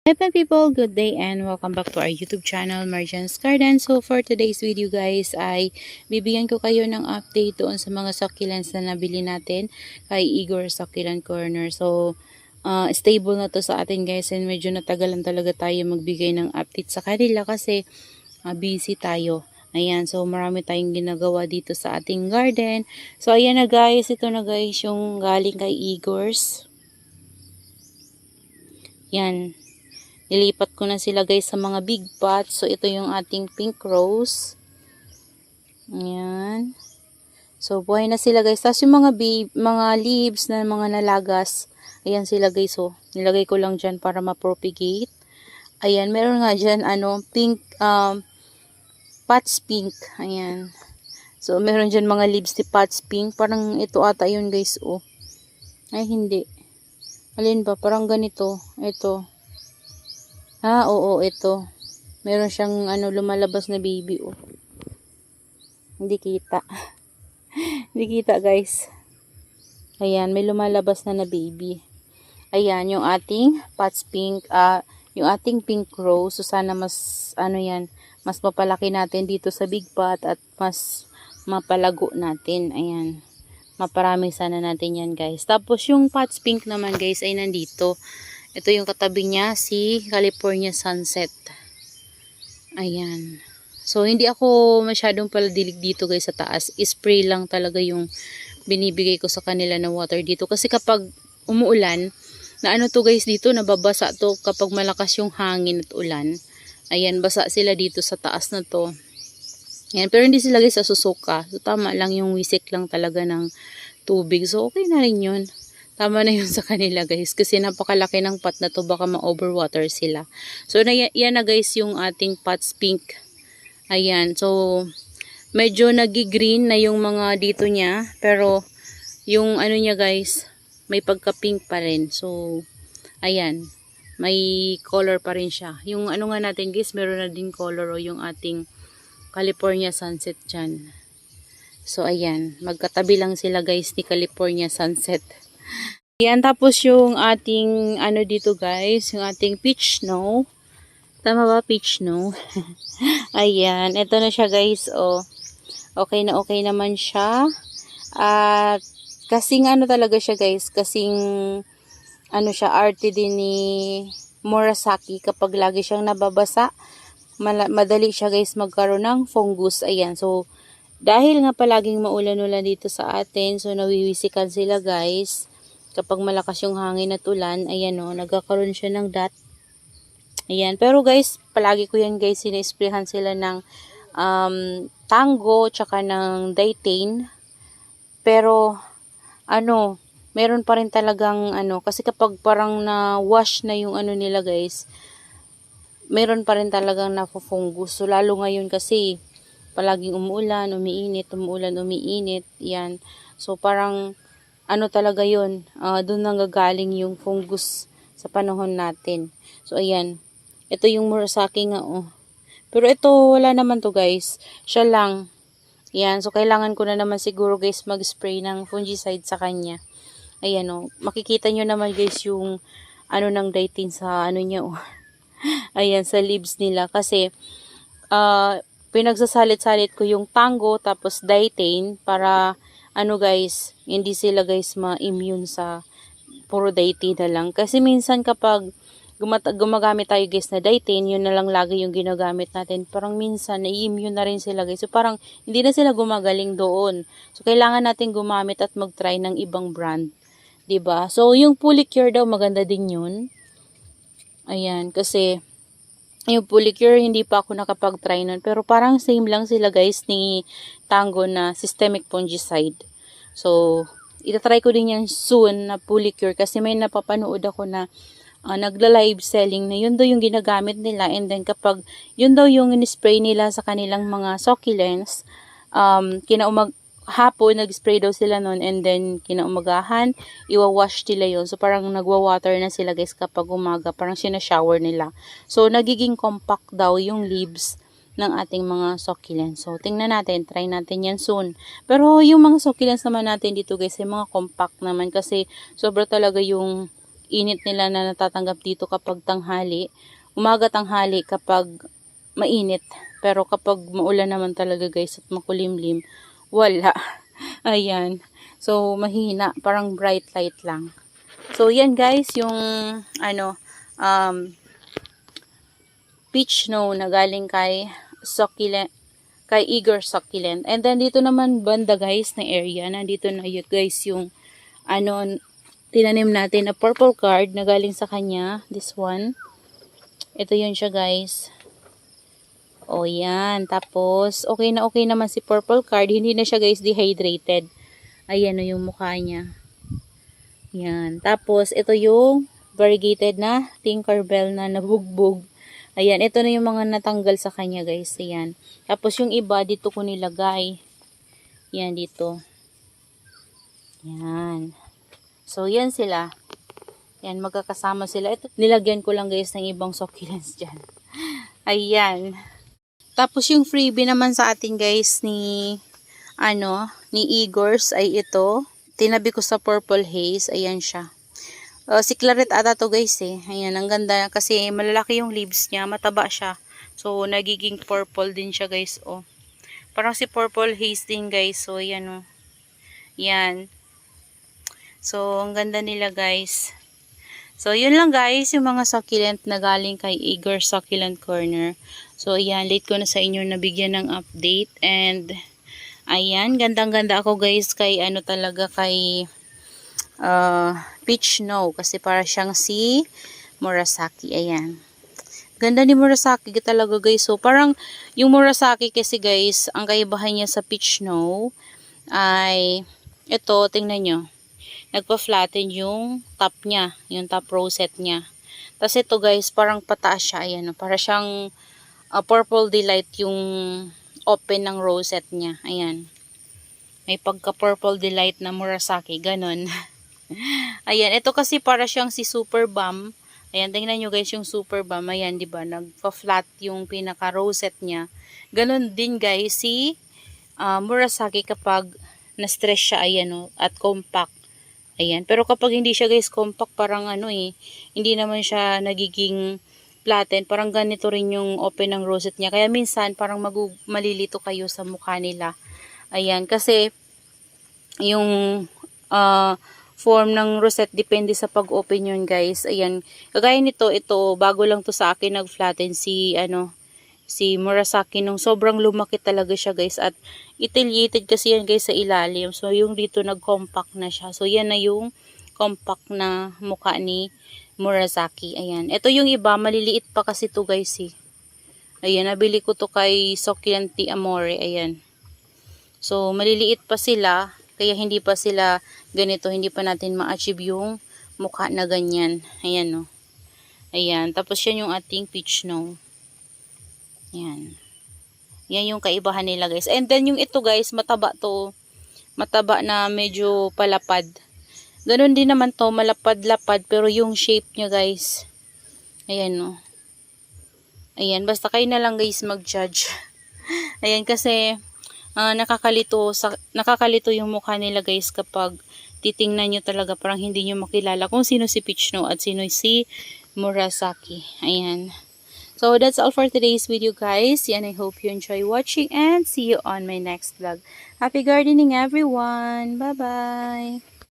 Hi people, good day and welcome back to our YouTube channel, Marjan's Garden. So for today's video guys ay bibigyan ko kayo ng update doon sa mga succulents na nabili natin kay Igor Succulent Corner. So stable na to sa atin guys and medyo natagalan talaga tayo magbigay ng update sa kanila kasi busy tayo. Ayan, so marami tayong ginagawa dito sa ating garden. So ayan na guys, ito na guys yung galing kay Igor's. Yan. Nilipat ko na sila guys sa mga big pots. So, ito yung ating pink rose. Ayan. So, buhay na sila guys. Tapos yung mga leaves na mga nalagas. Ayan sila guys. So, nilagay ko lang dyan para ma-propagate. Ayan, meron nga dyan, pink, pots pink. Ayan. So, meron dyan mga leaves ni pots pink. Parang ito ata yun guys, oh. Ay, hindi. Alin ba? Parang ganito. Ito. Oo, ito. Meron siyang lumalabas na baby, oh. Hindi kita. Hindi kita, guys. Ayan, may lumalabas na baby. Ayan, yung ating pots pink, yung ating pink rose. So, sana mas, mas mapalaki natin dito sa big pot at mas mapalago natin. Ayan. Maparami sana natin yan, guys. Tapos, yung pots pink naman, guys, ay nandito. Ito yung katabi niya, si California Sunset. Ayan. So, hindi ako masyadong paladilig dito guys sa taas. Spray lang talaga yung binibigay ko sa kanila na water dito. Kasi kapag umuulan, na to guys dito, nababasa to kapag malakas yung hangin at ulan. Ayan, basa sila dito sa taas na to. Ayan, pero hindi sila guys susuka. So, tama lang yung wisik lang talaga ng tubig. So, okay na rin yun. Tama na yun sa kanila guys. Kasi napakalaki ng pot na to. Baka ma-overwater sila. So, yan na guys yung ating pots pink. Ayan. So, medyo nagi-green na yung mga dito niya. Pero, yung niya guys, may pagka-pink pa rin. So, ayan. May color pa rin siya. Yung nga natin guys, meron na din color o yung ating California Sunset dyan. So, ayan. Magkatabi lang sila guys ni California Sunset. Yan, tapos yung ating dito guys, yung ating peach snow. Tama ba, peach snow? Ayan, ito na siya guys, oh. Okay naman siya. At kasing talaga siya guys, kasing siya, arte din ni Murasaki kapag lagi siyang nababasa. Madali siya guys magkaroon ng fungus. Ayan, so dahil nga palaging maulan-ulan dito sa atin, so nawiwisikan sila guys. Kapag malakas yung hangin at ulan, ayan o, nagkakaroon siya ng dot. Ayan, pero guys, palagi ko yan guys, sinesprayhan sila ng tango, tsaka ng dietane. Pero, meron pa rin talagang kasi kapag parang na-wash na yung nila guys, meron pa rin talagang nafufungus. So, lalo ngayon kasi, palaging umuulan, umiinit, yan. So, parang, talaga yun, doon nanggagaling yung fungus sa panahon natin. So, ayan. Ito yung Murasaki nga, oh. Pero ito, wala naman to guys. Siya lang. Ayan. So, kailangan ko na naman siguro guys mag-spray ng fungicide sa kanya. Ayan, oh. Makikita nyo naman guys yung ng dietane sa niya, oh. Ayan, sa leaves nila. Kasi, pinagsasalit-salit ko yung tango tapos dietane para guys, hindi sila guys ma-immune sa puro dietane na lang. Kasi minsan kapag gumagamit tayo guys na dietane, yun na lang lagi yung ginagamit natin. Parang minsan na-immune na rin sila guys. So parang hindi na sila gumagaling doon. So kailangan natin gumamit at mag-try ng ibang brand. 'Di ba? So yung Polycure daw maganda din yun. Ayan, kasi yung Polycure, hindi pa ako nakapag-try nun. Pero parang same lang sila guys ni Tango na systemic fungicide. So, itatry ko din yan soon na Polycure kasi may napapanood ako na nagla-live selling na yun daw yung ginagamit nila. And then kapag yun daw yung in-spray nila sa kanilang mga succulents, hapon, nag-spray daw sila nun, and then kinaumagahan, iwawash nila yun. So, parang nagwa-water na sila guys kapag umaga, parang sinashower nila. So, nagiging compact daw yung leaves ng ating mga succulents. So, tingnan natin, try natin yan soon. Pero, yung mga succulents naman natin dito guys, ay mga compact naman kasi sobra talaga yung init nila na natatanggap dito kapag tanghali. Umaga tanghali kapag mainit. Pero kapag maulan naman talaga guys at makulimlim, wala. Ayan. So, mahina. Parang bright light lang. So, yan guys, yung peach snow na galing kay succulent, kay eager succulent. And then, dito naman banda guys na area. Nandito na yun guys yung tinanim natin na purple card na galing sa kanya. This one. Ito yun siya guys. O yan. Tapos, okay naman si purple card. Hindi na siya guys dehydrated. Ayan o yung mukha niya. Yan. Tapos, ito yung variegated na Tinkerbell na nabugbog. Ayan. Ito na yung mga natanggal sa kanya guys. Ayan. Tapos, yung iba dito ko nilagay. Yan dito. Yan. So, yan sila. Yan. Magkakasama sila. Ito, nilagyan ko lang guys ng ibang succulents dyan. Ayan. Tapos, yung freebie naman sa atin guys ni Igor's ay ito. Tinabi ko sa purple haze. Ayan siya. Si Claret ata to guys eh. Ayan, ang ganda kasi malalaki yung leaves niya. Mataba siya. So, nagiging purple din siya guys. Oh. Parang si purple haze din guys. So, ayan oh. Yan. So, ang ganda nila guys. So, yun lang guys. Yung mga succulent na galing kay Igor's Succulent Corner. So, ayan. Late ko na sa inyo nabigyan ng update. And, ayan, gandang-ganda ako guys kay talaga kay peach snow kasi para siyang si Murasaki. Ayan. Ganda ni Murasaki talaga guys. So parang yung Murasaki kasi guys, ang kaibahan niya sa peach snow ay ito, tingnan nyo. Nagpa-flatten yung top niya, yung top rosette niya. Tapos ito guys, parang pataas siya. Ayan, para siyang purple delight yung open ng rosette niya. Ayan. May pagka-purple delight na Murasaki. Ganon. Ayan. Ito kasi para siyang si Super Balm. Ayan. Tingnan nyo guys yung Super Balm. Ayan. Diba? Nagpa-flat yung pinaka-rosette niya. Ganon din guys si Murasaki kapag na-stress siya. Ayan o. At compact. Ayan. Pero kapag hindi siya guys compact, parang hindi naman siya nagiging flatten, parang ganito rin yung open ng rosette niya. Kaya minsan, parang malilito kayo sa mukha nila. Ayan, kasi yung form ng rosette, depende sa pag-open yun, guys. Ayan, kagaya nito, ito, bago lang to sa akin, nag-flatten si Murasaki nung sobrang lumaki talaga siya, guys. At itiliated kasi yan, guys, sa ilalim. So, yung dito, nag-compact na siya. So, yan na yung compact na mukha ni Murasaki. Ayan. Ito yung iba, maliliit pa kasi to guys eh. Ayan, nabili ko to kay Succulent Amore. Ayan. So, maliliit pa sila. Kaya hindi pa sila ganito. Hindi pa natin ma-achieve yung mukha na ganyan. Ayan o. Ayan. Tapos yan yung ating peach snow. Ayan. Yan yung kaibahan nila guys. And then yung ito guys, mataba to. Mataba na medyo palapad. Ganon din naman to, malapad-lapad, pero yung shape niya guys, ayan o. Ayan, basta kayo na lang guys mag-judge. Ayan, kasi nakakalito yung mukha nila guys kapag titingnan nyo talaga, parang hindi nyo makilala kung sino si Peach Snow at sino si Murasaki. Ayan. So, that's all for today's video guys. And I hope you enjoy watching and see you on my next vlog. Happy gardening everyone! Bye-bye!